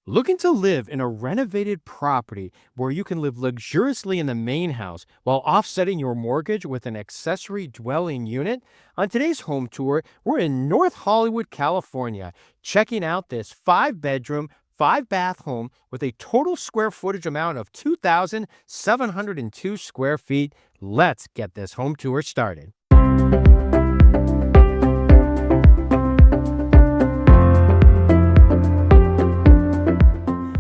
Looking to live in a renovated property where you can live luxuriously in the main house while offsetting your mortgage with an accessory dwelling unit? On today's home tour, we're in North Hollywood, California, checking out this 5 bedroom, 5 bath home with a total square footage amount of 2,702 square feet. Let's get this home tour started.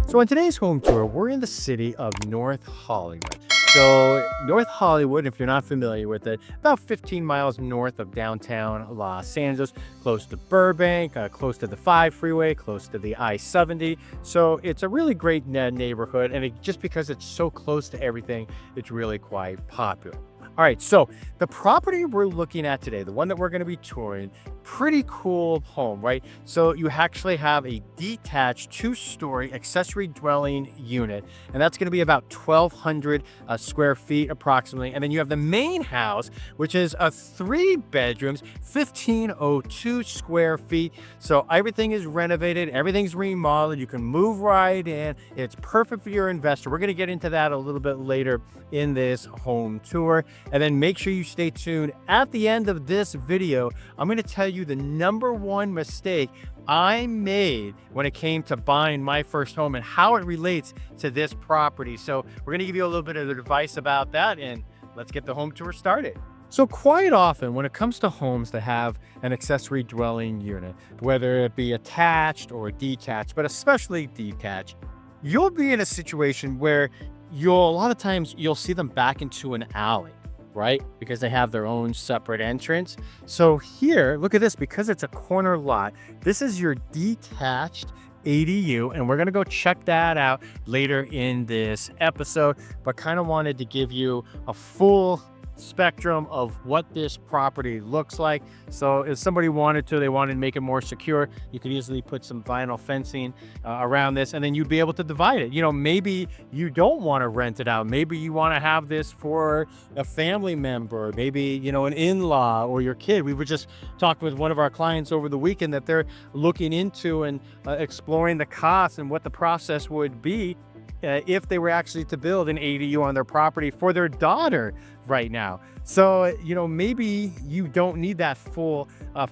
So on today's home tour, we're in the city of North Hollywood. So North Hollywood, if you're not familiar with it, about 15 miles north of downtown Los Angeles, close to Burbank, close to the 5 freeway, close to the I-70. So it's a really great neighborhood, and just because it's so close to everything, it's really quite popular. All right, so the property we're looking at today, the one that we're going to be touring, pretty cool home, right? So you actually have a detached 2-story accessory dwelling unit, and that's going to be about 1,200 square feet approximately. And then you have the main house, which is a 3 bedrooms, 1,502 square feet. So everything is renovated, everything's remodeled. You can move right in. It's perfect for your investor. We're going to get into that a little bit later in this home tour. And then make sure you stay tuned. At the end of this video, I'm going to tell you the #1 mistake I made when it came to buying my first home and how it relates to this property. So we're going to give you a little bit of advice about that, and let's get the home tour started. So quite often when it comes to homes that have an accessory dwelling unit, whether it be attached or detached, but especially detached, you'll be in a situation where a lot of times you'll see them back into an alley, right? Because they have their own separate entrance. So here, look at this, because it's a corner lot, this is your detached ADU, and we're gonna go check that out later in this episode, but kind of wanted to give you a full spectrum of what this property looks like. So if somebody wanted to make it more secure, you could easily put some vinyl fencing around this, and then you'd be able to divide it. Maybe you don't want to rent it out. Maybe you want to have this for a family member, maybe, an in-law or your kid. We were just talking with one of our clients over the weekend that they're looking into and exploring the costs and what the process would be if they were actually to build an ADU on their property for their daughter right now. So, maybe you don't need that full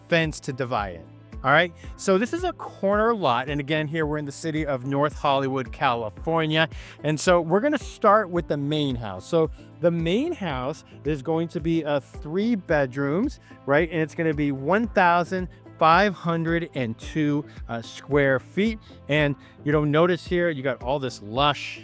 fence to divide it. All right. So this is a corner lot. And again, here we're in the city of North Hollywood, California. And so we're going to start with the main house. So the main house is going to be 3 bedrooms, right? And it's going to be 1,502 square feet. And notice here, you got all this lush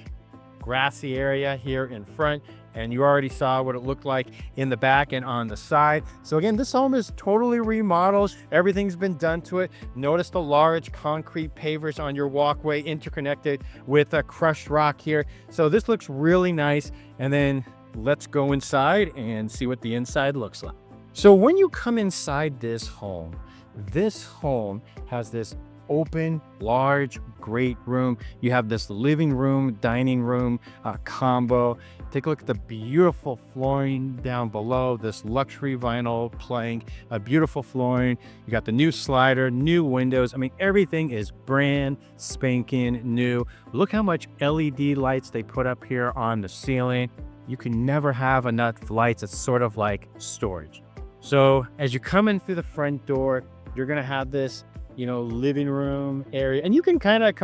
grassy area here in front, and you already saw what it looked like in the back and on the side. So again, this home is totally remodeled. Everything's been done to it. Notice the large concrete pavers on your walkway interconnected with a crushed rock here. So this looks really nice. And then let's go inside and see what the inside looks like. So when you come inside this home has this open, large, great room. You have this living room, dining room combo. Take a look at the beautiful flooring down below, this luxury vinyl plank, a beautiful flooring. You got the new slider, new windows. I mean, everything is brand spanking new. Look how much LED lights they put up here on the ceiling. You can never have enough lights. It's sort of like storage. So as you come in through the front door, you're going to have this living room area, and you can kind of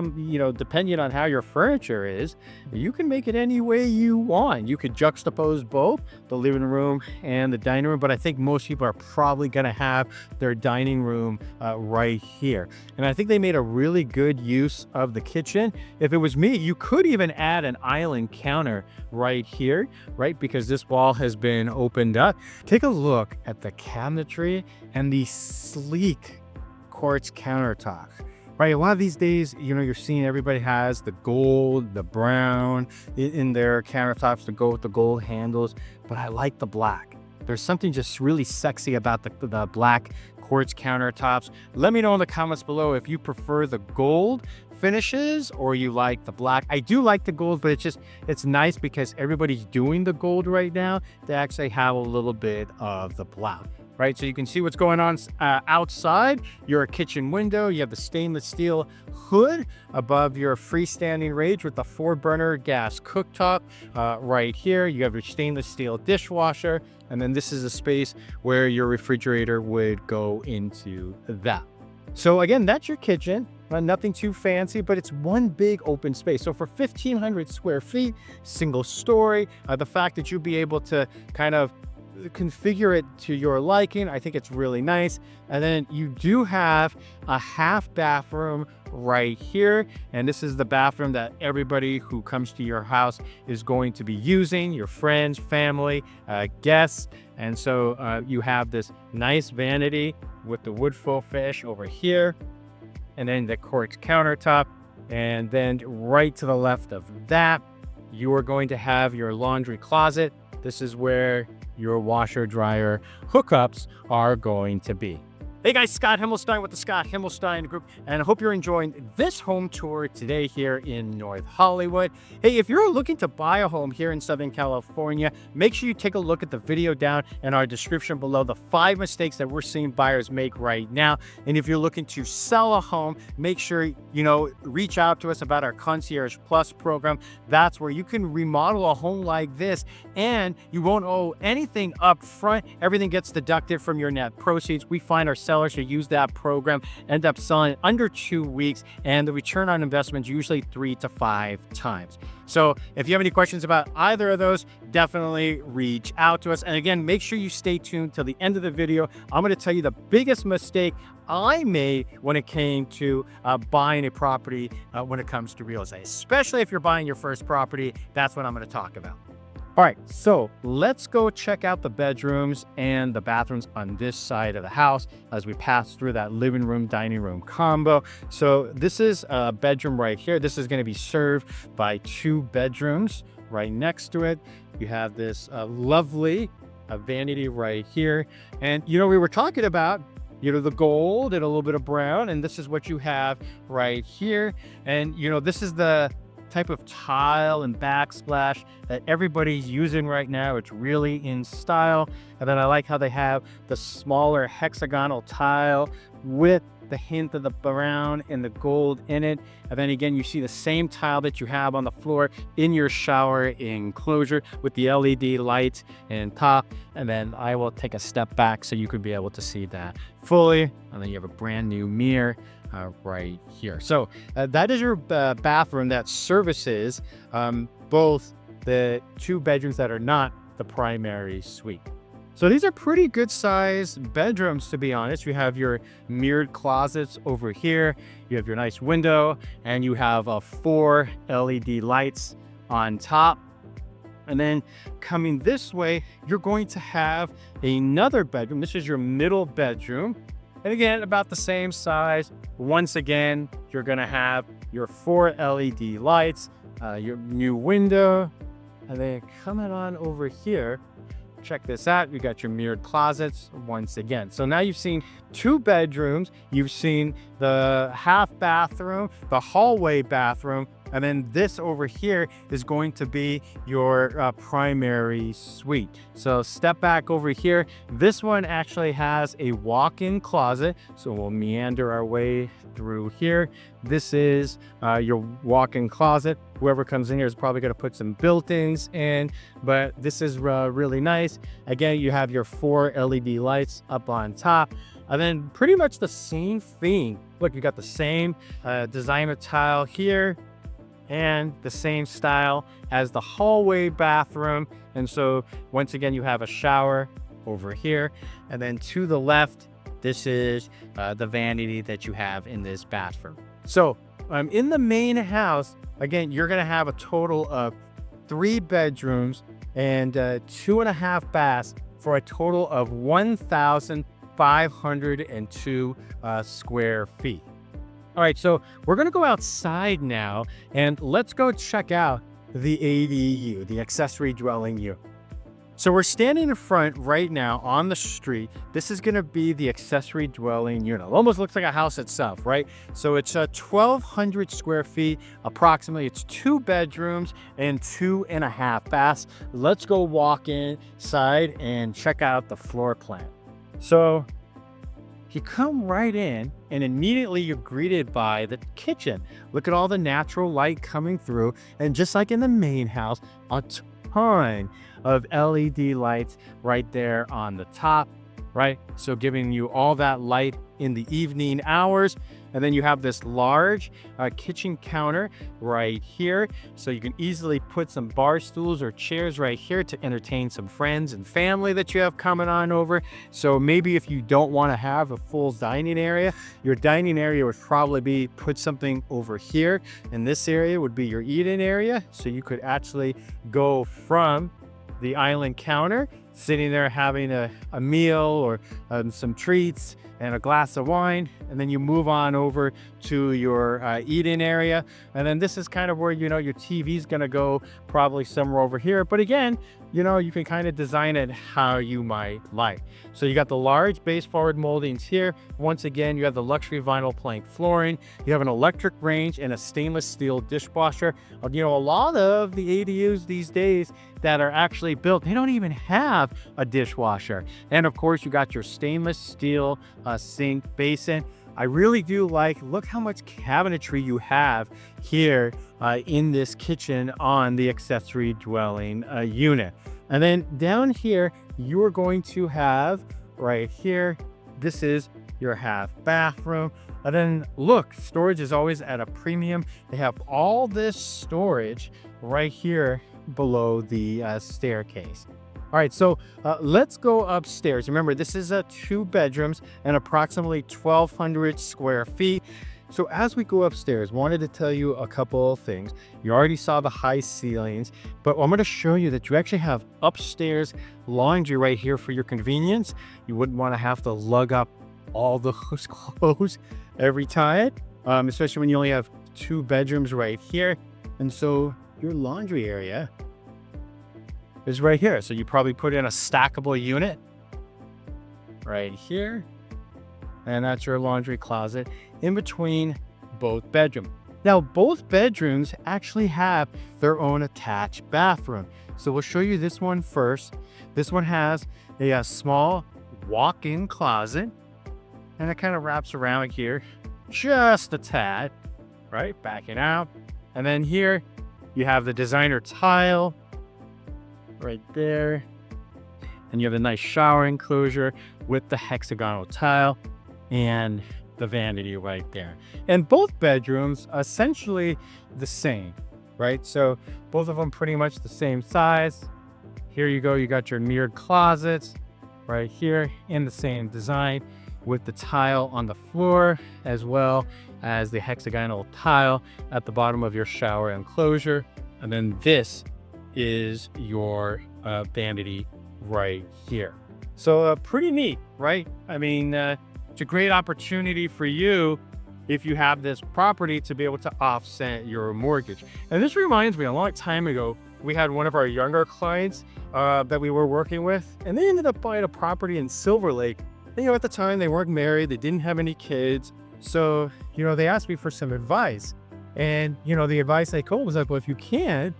depending on how your furniture is, you can make it any way you want. You could juxtapose both the living room and the dining room, but I think most people are probably going to have their dining room right here. And I think they made a really good use of the kitchen. If it was me, you could even add an island counter right here, right? Because this wall has been opened up. Take a look at the cabinetry and the sleek quartz countertops, right? A lot of these days, you're seeing everybody has the gold, the brown in their countertops to go with the gold handles, but I like the black. There's something just really sexy about the black quartz countertops. Let me know in the comments below if you prefer the gold finishes or you like the black. I do like the gold, but it's nice because everybody's doing the gold right now to actually have a little bit of the black. right? So you can see what's going on outside your kitchen window. You have the stainless steel hood above your freestanding range with the 4-burner gas cooktop right here. You have your stainless steel dishwasher, and then this is a space where your refrigerator would go into that. So again, that's your kitchen. Nothing too fancy, but it's one big open space. So for 1,500 square feet, single story, the fact that you'll be able to kind of configure it to your liking, I think it's really nice. And then you do have a half bathroom right here, and this is the bathroom that everybody who comes to your house is going to be using, your friends, family, guests. And so you have this nice vanity with the wood faux finish over here, and then the quartz countertop. And then right to the left of that, you are going to have your laundry closet. This is where your washer dryer hookups are going to be. Hey guys, Scott Himmelstein with the Scott Himmelstein Group, and I hope you're enjoying this home tour today here in North Hollywood. Hey, if you're looking to buy a home here in Southern California, make sure you take a look at the video down in our description below, the 5 mistakes that we're seeing buyers make right now. And if you're looking to sell a home, make sure, reach out to us about our Concierge Plus program. That's where you can remodel a home like this, and you won't owe anything up front. Everything gets deducted from your net proceeds. We find our sellers who use that program end up selling under 2 weeks, and the return on investment is usually 3 to 5 times. So if you have any questions about either of those, definitely reach out to us. And again, make sure you stay tuned till the end of the video. I'm going to tell you the biggest mistake I made when it came to buying a property when it comes to real estate, especially if you're buying your first property. That's what I'm going to talk about. All right, so let's go check out the bedrooms and the bathrooms on this side of the house as we pass through that living room, dining room combo. So this is a bedroom right here. This is going to be served by 2 bedrooms right next to it. You have this lovely vanity right here. And, we were talking about the gold and a little bit of brown, and this is what you have right here. And, this is the type of tile and backsplash that everybody's using right now. It's really in style. And then I like how they have the smaller hexagonal tile with the hint of the brown and the gold in it. And then again, you see the same tile that you have on the floor in your shower enclosure with the LED lights and top. And then I will take a step back so you could be able to see that fully. And then you have a brand new mirror right here. So that is your bathroom that services both the 2 bedrooms that are not the primary suite. So these are pretty good sized bedrooms, to be honest. You have your mirrored closets over here. You have your nice window, and you have 4 LED lights on top. And then coming this way, you're going to have another bedroom. This is your middle bedroom. And again, about the same size. Once again, you're going to have your 4 LED lights, your new window, and then coming on over here, check this out. You got your mirrored closets once again. So now you've seen 2 bedrooms, you've seen the half bathroom, the hallway bathroom, and then this over here is going to be your primary suite. So step back over here. This one actually has a walk-in closet. So we'll meander our way through here. This is your walk-in closet. Whoever comes in here is probably going to put some built-ins in, but this is really nice. Again, you have your 4 LED lights up on top. And then pretty much the same thing. Look, you got the same designer tile here and the same style as the hallway bathroom. And so once again, you have a shower over here. And then to the left, this is the vanity that you have in this bathroom. So in the main house, again, you're going to have a total of 3 bedrooms and 2.5 baths for a total of 1,502 square feet. All right, so we're going to go outside now, and let's go check out the ADU, the accessory dwelling unit. So we're standing in front right now on the street. This is going to be the accessory dwelling unit. It almost looks like a house itself, right? So it's 1,200 square feet, approximately. It's 2 bedrooms and 2.5 baths. Let's go walk inside and check out the floor plan. So you come right in and immediately you're greeted by the kitchen. Look at all the natural light coming through. And just like in the main house, a ton of LED lights right there on the top, right? So giving you all that light in the evening hours. And then you have this large kitchen counter right here. So you can easily put some bar stools or chairs right here to entertain some friends and family that you have coming on over. So maybe if you don't want to have a full dining area, your dining area would probably be put something over here. And this area would be your eating area. So you could actually go from the island counter, sitting there having a meal or some treats and a glass of wine, and then you move on over to your eating area. And then this is kind of where, your TV is gonna go, probably somewhere over here. But again, you can kind of design it how you might like. So you got the large base forward moldings here. Once again, you have the luxury vinyl plank flooring. You have an electric range and a stainless steel dishwasher. A lot of the ADUs these days that are actually built, they don't even have a dishwasher. And of course, you got your stainless steel sink basin. I really do look how much cabinetry you have here in this kitchen on the accessory dwelling unit. And then down here, you are going to have right here, this is your half bathroom. And then look, storage is always at a premium. They have all this storage right here below the staircase. All right, so let's go upstairs. Remember, this is 2 bedrooms and approximately 1,200 square feet. So as we go upstairs, wanted to tell you a couple of things. You already saw the high ceilings, but I'm going to show you that you actually have upstairs laundry right here for your convenience. You wouldn't want to have to lug up all those clothes every time, especially when you only have 2 bedrooms right here. And so your laundry area is right here. So you probably put in a stackable unit right here. And that's your laundry closet in between both bedrooms. Now, both bedrooms actually have their own attached bathroom. So we'll show you this one first. This one has a small walk-in closet, and it kind of wraps around here just a tad, right? Backing out. And then here you have the designer tile right there. And you have a nice shower enclosure with the hexagonal tile and the vanity right there. And both bedrooms essentially the same, right? So both of them pretty much the same size. Here you go, you got your mirrored closets right here in the same design with the tile on the floor, as well as the hexagonal tile at the bottom of your shower enclosure. And then this is your vanity right here. So pretty neat, right? I mean, it's a great opportunity for you if you have this property to be able to offset your mortgage. And this reminds me, a long time ago, we had one of our younger clients that we were working with, and they ended up buying a property in Silver Lake. And, at the time they weren't married, they didn't have any kids. So, they asked me for some advice. And, the advice I told was like, well, if you can't,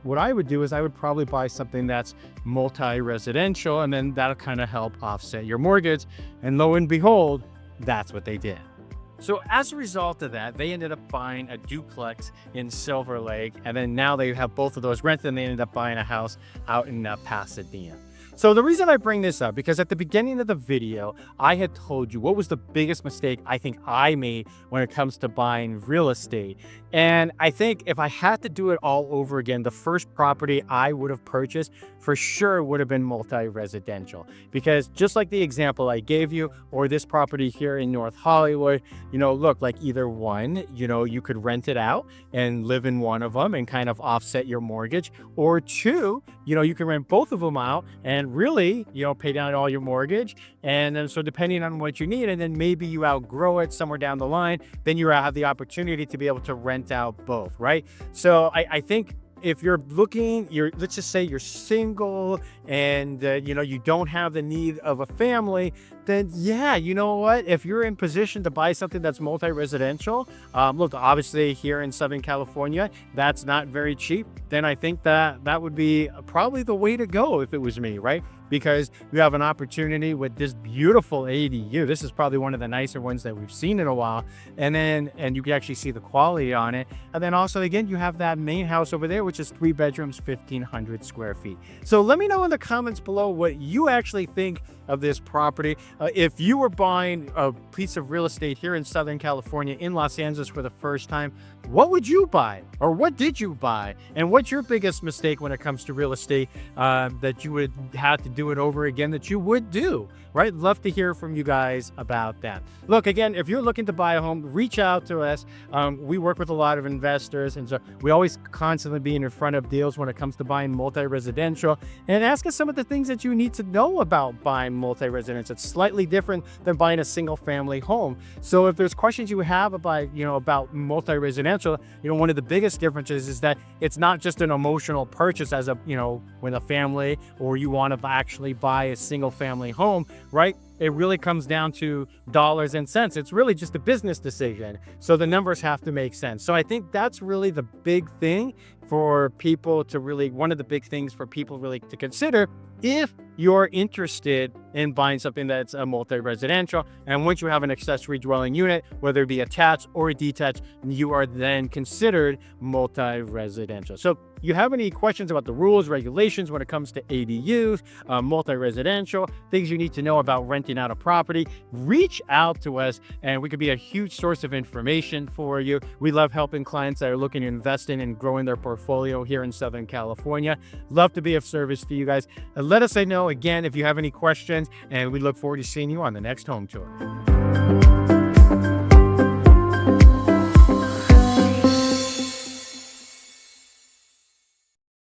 what I would do is I would probably buy something that's multi-residential, and then that'll kind of help offset your mortgage. And lo and behold, that's what they did. So as a result of that, they ended up buying a duplex in Silver Lake, and then now they have both of those rented, and they ended up buying a house out in Pasadena. So the reason I bring this up, because at the beginning of the video, I had told you what was the biggest mistake I think I made when it comes to buying real estate. And I think if I had to do it all over again, the first property I would have purchased for sure would have been multi-residential. Because just like the example I gave you, or this property here in North Hollywood, look, like either one, you could rent it out and live in one of them and kind of offset your mortgage, or two, you can rent both of them out and really, pay down all your mortgage. And then so depending on what you need, and then maybe you outgrow it somewhere down the line, then you have the opportunity to be able to rent out both, right? So I think if you're looking, let's just say you're single and you don't have the need of a family, then yeah, you know what? If you're in position to buy something that's multi-residential, look, obviously here in Southern California, that's not very cheap. Then I think that that would be probably the way to go if it was me, right? Because you have an opportunity with this beautiful ADU. This is probably one of the nicer ones that we've seen in a while. And you can actually see the quality on it. And then also, again, you have that main house over there, which is 3 bedrooms, 1,500 square feet. So let me know in the comments below what you actually think of this property. If you were buying a piece of real estate here in Southern California, in Los Angeles for the first time, what would you buy? Or what did you buy? And what's your biggest mistake when it comes to real estate that you would have to do it over again, that you would do, right? Love to hear from you guys about that. Look, again, if you're looking to buy a home, reach out to us. We work with a lot of investors, and so we always constantly being in front of deals when it comes to buying multi-residential. And ask us some of the things that you need to know about buying multi-residential. It's slightly different than buying a single-family home. So if there's questions you have about multi-residential, one of the biggest differences is that it's not just an emotional purchase as with a family, or you want to actually buy a single-family home, right? It really comes down to dollars and cents. It's really just a business decision. So the numbers have to make sense. So I think that's really the big thing for people to one of the big things for people really to consider if you're interested in buying something that's a multi-residential. And once you have an accessory dwelling unit, whether it be attached or detached, you are then considered multi-residential. So you have any questions about the rules, regulations when it comes to ADUs, multi-residential, things you need to know about renting out a property, reach out to us and we could be a huge source of information for you. We love helping clients that are looking to invest in and growing their portfolio here in Southern California. Love to be of service to you guys. Let us know again if you have any questions, and we look forward to seeing you on the next home tour.